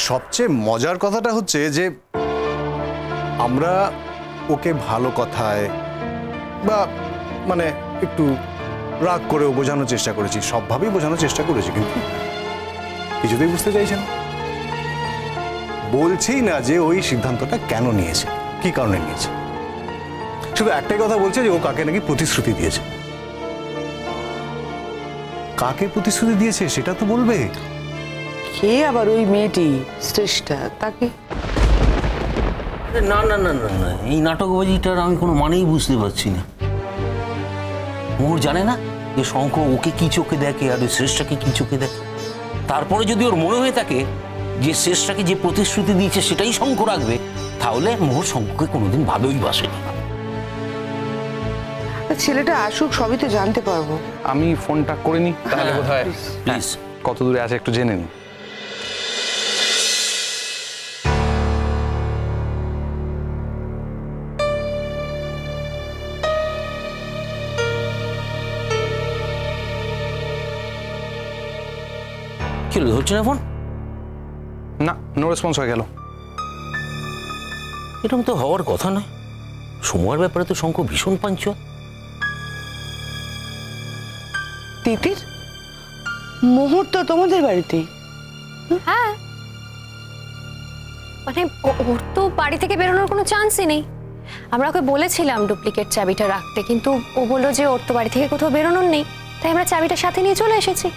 সবচেয়ে মজার কথাটা হচ্ছে যে আমরা ওকে ভালো কথায় বা মানে একটু রাগ করেও বোঝানোর চেষ্টা করেছি, সবভাবেই বোঝানোর চেষ্টা করেছি, কিন্তু কিছুতেই বুঝতে চাইছেন। বলছেই না যে ওই সিদ্ধান্তটা কেন নিয়েছে, কি কারণে নিয়েছে। শুধু একটাই কথা বলছে যে ও কাকে নাকি প্রতিশ্রুতি দিয়েছে। কাকে প্রতিশ্রুতি দিয়েছে সেটা তো বলবে। কে আবার ওই মেয়েটি শ্রেষ্ঠা, তাকে? না না না না না, এই নাটকবাজিটার আমি কোনো মানেই বুঝতে পারছি না। মোহর জানে না যে শঙ্খ ওকে কি চোখে দেখে আর ওই শ্রেষ্ঠাকে কি চোখে দেখে। তারপরে যদি ওর মনে হয়ে থাকে যে শ্রেষ্ঠাকে যে প্রতিশ্রুতি দিয়েছে সেটাই শঙ্খ রাখবে, তাহলে মোহর শঙ্খকে কোনোদিন ভালোই বাসেনি। ছেলেটা আসুক, সবই তো জানতে পারবো। আমি ফোনটা করে নি, তাহলে বোধহয় প্লিজ কত দূরে আছে একটু জেনে নি। কি হলো, ধরছে না ফোন? না, নো রেসপন্স হয়ে গেল। এরকম তো হওয়ার কথা নয়। সময়ের ব্যাপারে তো শঙ্খ ভীষণ পাঞ্চুয়াল। তিতির, মুহূর্ত তোমাদের বাড়িতেই? হ্যাঁ, মানে ওর তো বাড়ি থেকে বেরোনোর কোনো চান্সই নেই। আমরা ওকে বলেছিলাম ডুপ্লিকেট চাবিটা রাখতে, কিন্তু ও বললো যে ওর তো বাড়ি থেকে কোথাও বেরোনোর নেই, তাই আমরা চাবিটা সাথে নিয়ে চলে এসেছি।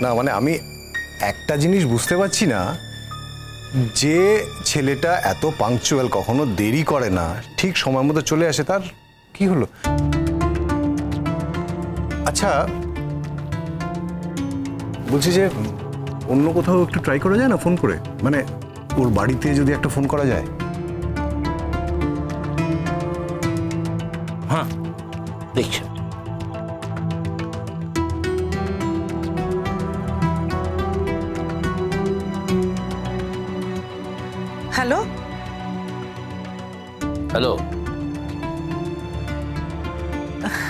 না মানে আমি একটা জিনিস বুঝতে পারছি না, যে ছেলেটা এত পাংচুয়াল, কখনো দেরি করে না, ঠিক সময় মতো চলে আসে, তার কি হলো? আচ্ছা বলছি যে অন্য কোথাও একটু ট্রাই করা যায় না ফোন করে, মানে ওর বাড়িতে যদি একটা ফোন করা যায়। হ্যাঁ দেখছি। হ্যালো হ্যালো,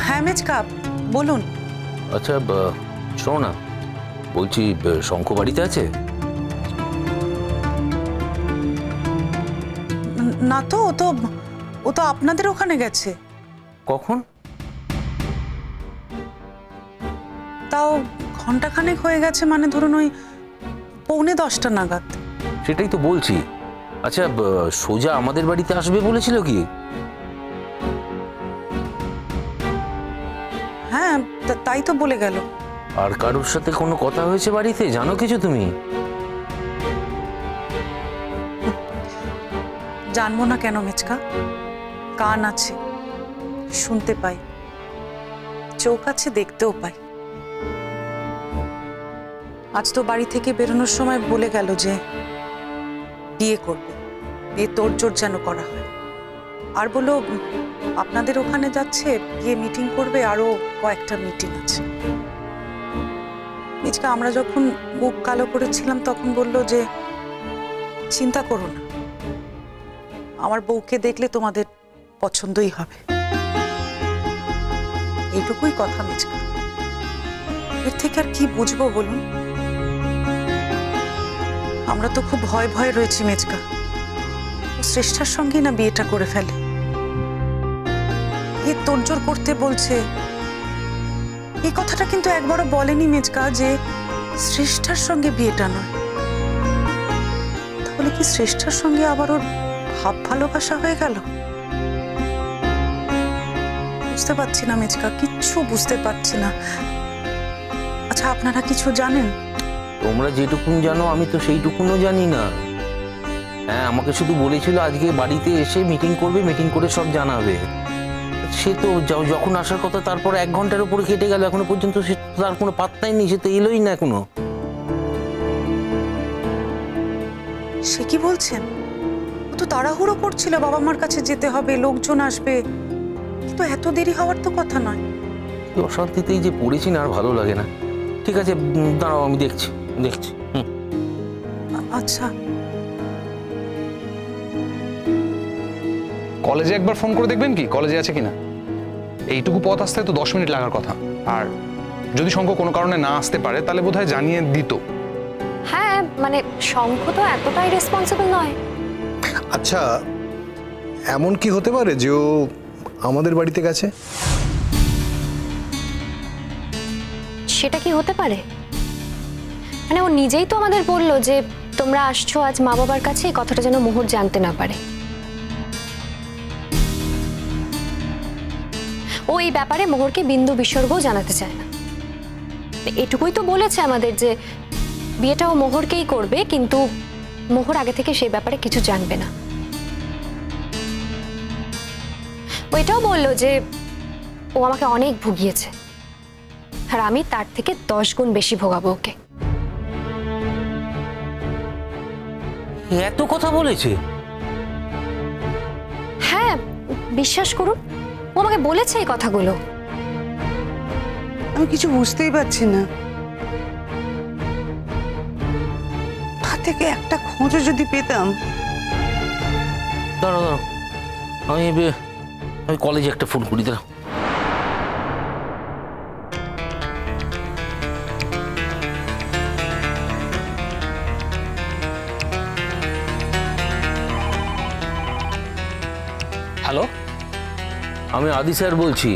হ্যাঁ মেজকা, বলুন। আচ্ছা শোনো না, বলছি শঙ্খ বাড়িতে আছে? না তো, ও তো আপনাদের ওখানে গেছে। কখন? তাও ঘন্টাখানেক হয়ে গেছে, মানে ধরুন ওই 9:45 নাগাদ। সেটাই তো বলছি। আচ্ছা সোজা আমাদের বাড়িতে আসবে বলেছিল কি? হ্যাঁ, তাই তো বলে গেল। আর কারোর সাথে কোনো কথা হয়েছে বাড়িতে, জানো কিছু তুমি? জানবো না কেন মেচকা, কান আছে, শুনতে পাই, চোখ আছে, দেখতেও পাই। আজ তো বাড়ি থেকে বেরোনোর সময় বলে গেল যে বিয়ে করবে, বিয়ে তোড়জোড় যেন করা হয়। আর বলো আপনাদের ওখানে যাচ্ছে, গিয়ে মিটিং করবে, আরো কয়েকটা মিটিং আছে। মিচকা, আমরা যখন মুখ কালো করেছিলাম তখন বলল যে চিন্তা করো না, আমার বউকে দেখলে তোমাদের পছন্দই হবে। এইটুকুই কথা মিচকা, এর থেকে আর কি বুঝবো বলুন? আমরা তো খুব ভয় ভয়ে রয়েছি মেজকা, ও শ্রেষ্ঠার সঙ্গেই না বিয়েটা করে ফেলে। এ তোড়জোড় করতে বলছে। এই কথাটা কিন্তু একবারও বলেনি মেজকা যে শ্রেষ্ঠার সঙ্গে বিয়েটা নয়। তাহলে কি শ্রেষ্ঠার সঙ্গে আবার ওর ভাব ভালোবাসা হয়ে গেল? বুঝতে পারছি না মেজকা, কিচ্ছু বুঝতে পারছি না। আচ্ছা আপনারা কিছু জানেন? তোমরা যেটুকুন জানো আমি তো সেইটুকুনও জানি না। হ্যাঁ, আমাকে শুধু বলেছিল আজকে বাড়িতে এসে মিটিং করবে, মিটিং করে সব জানাবে। সে তো যখন আসার কথা তারপর 1 ঘন্টার উপরে কেটে গেল, এখনো পর্যন্ত সে তার কোনো পাত্তাই নেই, সে তো এলোই না এখনো। সে কি বলছেন? ও তো তাড়াহুড়ো করছিল, বাবা মার কাছে যেতে হবে, লোকজন আসবে, কিন্তু এত দেরি হওয়ার তো কথা নয়। অশান্তিতেই যে পড়েছি না, আর ভালো লাগে না। ঠিক আছে দাঁড়াও, আমি দেখছি। আচ্ছা, কলেজে একবার ফোন করে দেখবেন কি, কলেজে আছে কিনা। এইটুকু পথ আসতে তো 10 মিনিট লাগার কথা, আর যদি শঙ্খ কোনো কারণে না আসতে পারে তাহলে বোধহয় জানিয়ে দিত। হ্যাঁ মানে শঙ্খ তো এতটাই রেসপন্সিবল নয়। আচ্ছা, এমন কি হতে পারে যে ও আমাদের বাড়িতে গেছে? সেটা কি হতে পারে? মানে ও নিজেই তো আমাদের বললো যে তোমরা আসছো আজ মা বাবার কাছে, এই কথাটা যেন মোহর জানতে না পারে। ও এই ব্যাপারে মোহরকে বিন্দু বিসর্গও জানাতে চায় না। এটুকুই তো বলেছে আমাদের যে বিয়েটা ও মোহরকেই করবে, কিন্তু মোহর আগে থেকে সেই ব্যাপারে কিছু জানবে না। ও এটাও বললো যে ও আমাকে অনেক ভুগিয়েছে, আর আমি তার থেকে 10 গুণ বেশি ভোগাবো ওকে। এত কথা বলেছে? হ্যাঁ বিশ্বাস করুন, ও আমাকে বলেছে এই কথাগুলো। আমি কিছু বুঝতেই পারছি না। তার থেকে একটা খোঁজও যদি পেতাম। দাঁড়াও দাঁড়াও, আমি কলেজে একটা ফোন করি। দাঁড়াও। হ্যালো, আমি আদি স্যার বলছি।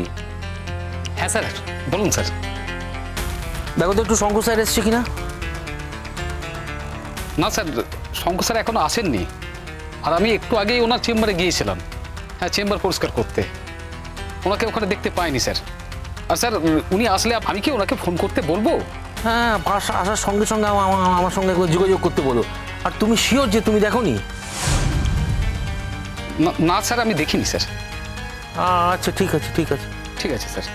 হ্যাঁ স্যার বলুন স্যার। দেখো তো একটু শঙ্খ স্যার এসছে কিনা। না স্যার, শঙ্খ স্যার এখনো আসেননি, আর আমি একটু আগেই ওনার চেম্বারে গিয়েছিলাম। হ্যাঁ, চেম্বার পরিষ্কার করতে। ওনাকে ওখানে দেখতে পাইনি স্যার। আর স্যার উনি আসলে আমি কি ওনাকে ফোন করতে বলবো? হ্যাঁ, আসার সঙ্গে সঙ্গে আমার সঙ্গে যোগাযোগ করতে বলো। আর তুমি শিওর যে তুমি দেখোনি? না স্যার, আমি দেখিনি স্যার। আচ্ছা ঠিক আছে ঠিক আছে ঠিক আছে স্যার।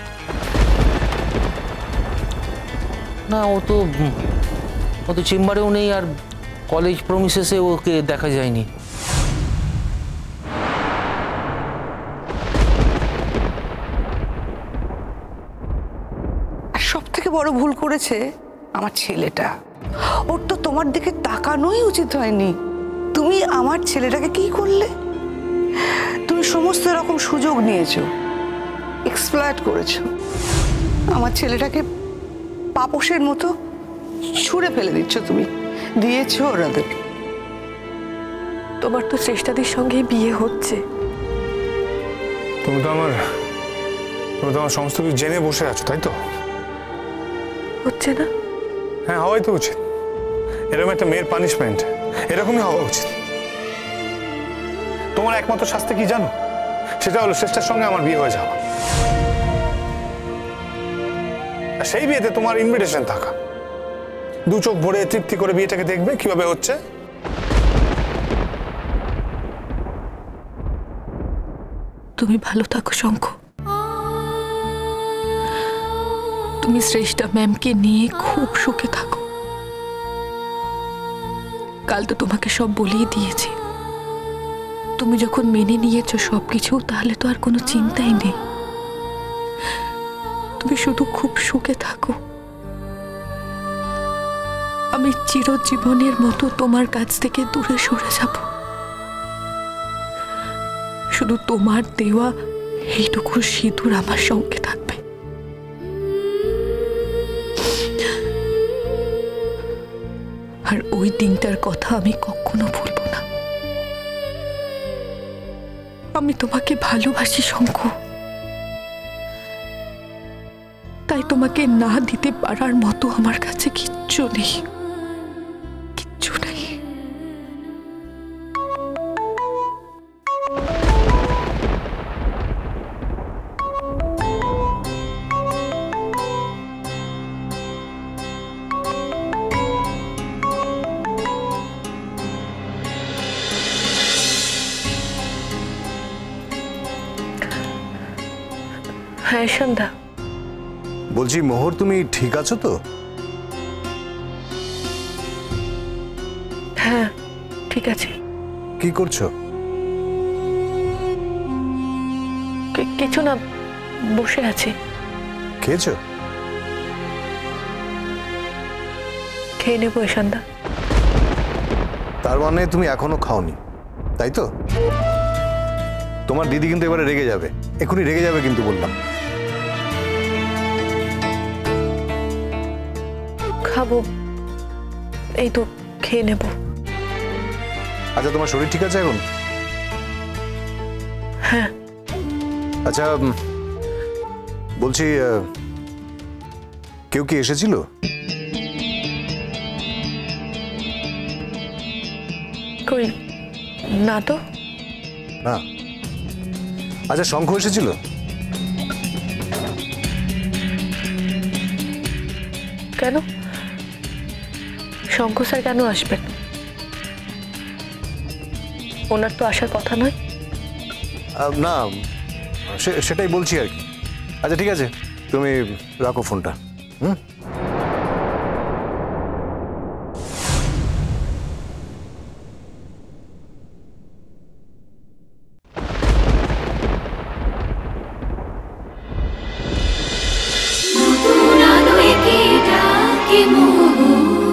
না, ও তো চেম্বারেও নেই, আর কলেজ প্রমিসেসে ওকে দেখা যায়নি। আর সব থেকে বড় ভুল করেছে আমার ছেলেটা। ওর তো তোমার দিকে তাকানোই উচিত হয়নি। তুমি আমার ছেলেটাকে কি করলে? তুমি সমস্ত রকম সুযোগ নিয়েছো, এক্সপ্লয়েট করেছো। আমার ছেলেটাকে পাপোশের মতো ছুঁড়ে ফেলে দিচ্ছ তুমি, দিয়েছো ওরাদের। তোমার তো শ্রেষ্ঠাদের সঙ্গে বিয়ে হচ্ছে। তুমি তো আমার সমস্ত কিছু জেনে বসে আছো, তাই তো? হচ্ছে না? হ্যাঁ, হওয়াই তো উচিত। এরকম একটা মেয়ের পানিশমেন্ট এরকমই হওয়া উচিত। তোমার একমাত্র শাস্তি কি জানো? সেটা হলো শ্রেষ্ঠার সঙ্গে আমার বিয়ে হয়ে যাওয়া। আর সেই বিয়েতে তোমার ইনভিটেশন থাকা, দু চোখ ভরে তৃপ্তি করে বিয়েটাকে দেখবে কিভাবে হচ্ছে। তুমি ভালো থাকো শঙ্খ। তুমি শ্রেষ্ঠা ম্যামকে নিয়ে খুব সুখে থাকো। কাল তো তোমাকে সব বলেই দিয়েছি। তুমি যখন মেনে নিয়েছো সবকিছু, তাহলে তো আর কোনো চিন্তাই নেই। তুমি শুধু খুব সুখে থাকো। আমি চিরজীবনের মতো তোমার কাছ থেকে দূরে সরে যাব। শুধু তোমার দেওয়া এইটুকু সিঁদুর আমার সঙ্গে থাকবে। আর ওই দিনটার কথা আমি কখনো ভুলবো না। আমি তোমাকে ভালোবাসি শঙ্খ, তাই তোমাকে না দিতে পারার মতো আমার কাছে কিচ্ছু নেই, কিচ্ছু নেই। হ্যাঁ সন্ধ্যা। বলছি মোহর, তুমি ঠিক আছো তো? হ্যাঁ ঠিক আছে। কি করছো? কিছু না, বসে আছি। খেয়েছো? খেয়ে নেবো সন্ধ্যা। তার মানে তুমি এখনো খাওনি, তাই তো? তোমার দিদি কিন্তু এবারে রেগে যাবে, এখনই রেগে যাবে কিন্তু বললাম। খাবো, এই তো খেয়ে নেব। আচ্ছা, তোমার শরীর ঠিক আছে এখন? হ্যাঁ। আচ্ছা, বলছি কেউ কি এসেছিল? কই না তো। না। আচ্ছা, শঙ্খ এসেছিল? কেন? শঙ্কর স্যার কেন আসবেন? ওনার তো আসার কথা নয়। না, সেটাই বলছি আর কি। আচ্ছা ঠিক আছে, তুমি রাখো ফোনটা। হুম। নতুন আলো একে ডাকে মোহন।